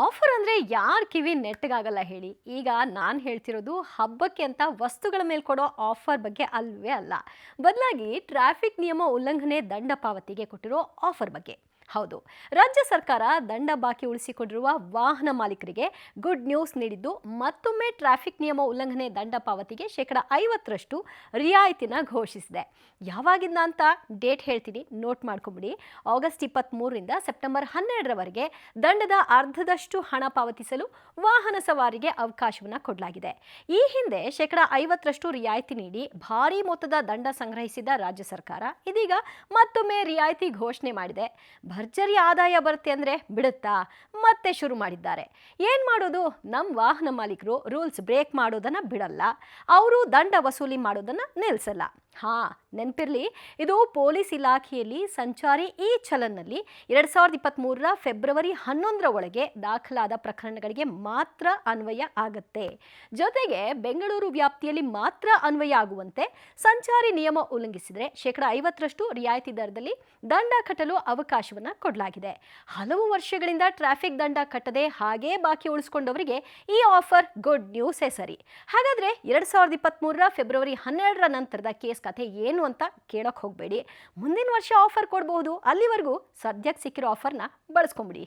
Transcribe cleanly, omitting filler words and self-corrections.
Offer ಅಂದರೆ ಯಾರ ಕಿವಿ ನೆಟ್ಟಗಾಗಲ್ಲ ಹೇಳಿ. ಈಗ ನಾನು ಹೇಳ್ತಿರೋದು ಹಬ್ಬಕ್ಕೆ ಅಂತ ವಸ್ತುಗಳ ಮೇಲೆ ಕೊಡೋ ಆಫರ್ ಬಗ್ಗೆ ಅಲ್ವೇ ಅಲ್ಲ. ಬದಲಾಗಿ ಟ್ರಾಫಿಕ್ ನಿಯಮ ಉಲ್ಲಂಘನೆ ದಂಡ ಪಾವತಿಗೆ ಕೊಟ್ಟಿರೋ ಆಫರ್ ಬಗ್ಗೆ. ಹೌದು, ರಾಜ್ಯ ಸರ್ಕಾರ ದಂಡ ಬಾಕಿ ಉಳಿಸಿಕೊಂಡಿರುವ ವಾಹನ ಮಾಲೀಕರಿಗೆ ಗುಡ್ ನ್ಯೂಸ್ ನೀಡಿದ್ದು, ಮತ್ತೊಮ್ಮೆ ಟ್ರಾಫಿಕ್ ನಿಯಮ ಉಲ್ಲಂಘನೆ ದಂಡ ಪಾವತಿಗೆ ಶೇಕಡ 50ರಷ್ಟು ರಿಯಾಯಿತಿನ ಘೋಷಿಸಿದೆ. ಯಾವಾಗಿಂದ ಅಂತ ಡೇಟ್ ಹೇಳ್ತೀನಿ, ನೋಟ್ ಮಾಡ್ಕೊಂಬಿಡಿ. ಆಗಸ್ಟ್ 23ರಿಂದ ಸೆಪ್ಟೆಂಬರ್ 12ರವರೆಗೆ ದಂಡದ ಅರ್ಧದಷ್ಟು ಹಣ ಪಾವತಿಸಲು ವಾಹನ ಸವಾರಿಗೆ ಅವಕಾಶವನ್ನು ಕೊಡಲಾಗಿದೆ. ಈ ಹಿಂದೆ ಶೇಕಡ 50ರಷ್ಟು ರಿಯಾಯಿತಿ ನೀಡಿ ಭಾರೀ ಮೊತ್ತದ ದಂಡ ಸಂಗ್ರಹಿಸಿದ ರಾಜ್ಯ ಸರ್ಕಾರ ಇದೀಗ ಮತ್ತೊಮ್ಮೆ ರಿಯಾಯಿತಿ ಘೋಷಣೆ ಮಾಡಿದೆ. ಭರ್ಜರಿ ಆದಾಯ ಬರುತ್ತೆ ಅಂದ್ರೆ ಬಿಡುತ್ತಾ? ಮತ್ತೆ ಶುರು ಮಾಡಿದ್ದಾರೆ. ಏನ್ ಮಾಡೋದು? ನಮ್ಮ ವಾಹನ ಮಾಲೀಕರು ರೂಲ್ಸ್ ಬ್ರೇಕ್ ಮಾಡೋದನ್ನ ಬಿಡಲ್ಲ, ಅವರು ದಂಡ ವಸೂಲಿ ಮಾಡೋದನ್ನ ನಿಲ್ಲಿಸಲ್ಲ. ನೆನಪಿರ್ಲಿ, ಇದು ಪೊಲೀಸ್ ಇಲಾಖೆಯಲ್ಲಿ ಸಂಚಾರಿ ಇ ಚಲನ್ನಲ್ಲಿ 2023ರ ಫೆಬ್ರವರಿ 11ರ ಒಳಗೆ ದಾಖಲಾದ ಪ್ರಕರಣಗಳಿಗೆ ಮಾತ್ರ ಅನ್ವಯ ಆಗತ್ತೆ. ಜೊತೆಗೆ ಬೆಂಗಳೂರು ವ್ಯಾಪ್ತಿಯಲ್ಲಿ ಮಾತ್ರ ಅನ್ವಯ ಆಗುವಂತೆ ಸಂಚಾರಿ ನಿಯಮ ಉಲ್ಲಂಘಿಸಿದರೆ ಶೇಕಡ 50ರಷ್ಟು ರಿಯಾಯಿತಿ ದರದಲ್ಲಿ ದಂಡ ಕಟ್ಟಲು ಅವಕಾಶವನ್ನ ಕೊಡಲಾಗಿದೆ. ಹಲವು ವರ್ಷಗಳಿಂದ ಟ್ರಾಫಿಕ್ ದಂಡ ಕಟ್ಟದೆ ಹಾಗೇ ಬಾಕಿ ಉಳಿಸಿಕೊಂಡವರಿಗೆ ಈ ಆಫರ್ ಗುಡ್ ನ್ಯೂಸೇ ಸರಿ. ಹಾಗಾದ್ರೆ 2023ರ ಫೆಬ್ರವರಿ 12ರ ನಂತರದ ಕೇಸ್ ಕಥೆ ಏನು ಅಂತ ಕೇಳಕ್ ಹೋಗಬೇಡಿ. ಮುಂದಿನ ವರ್ಷ ಆಫರ್ ಕೊಡಬಹುದು. ಅಲ್ಲಿವರೆಗೂ ಸದ್ಯಕ್ಕೆ ಸಿಕ್ಕಿರೋ ಆಫರ್ನ ಬಳಸ್ಕೊಂಬಿಡಿ.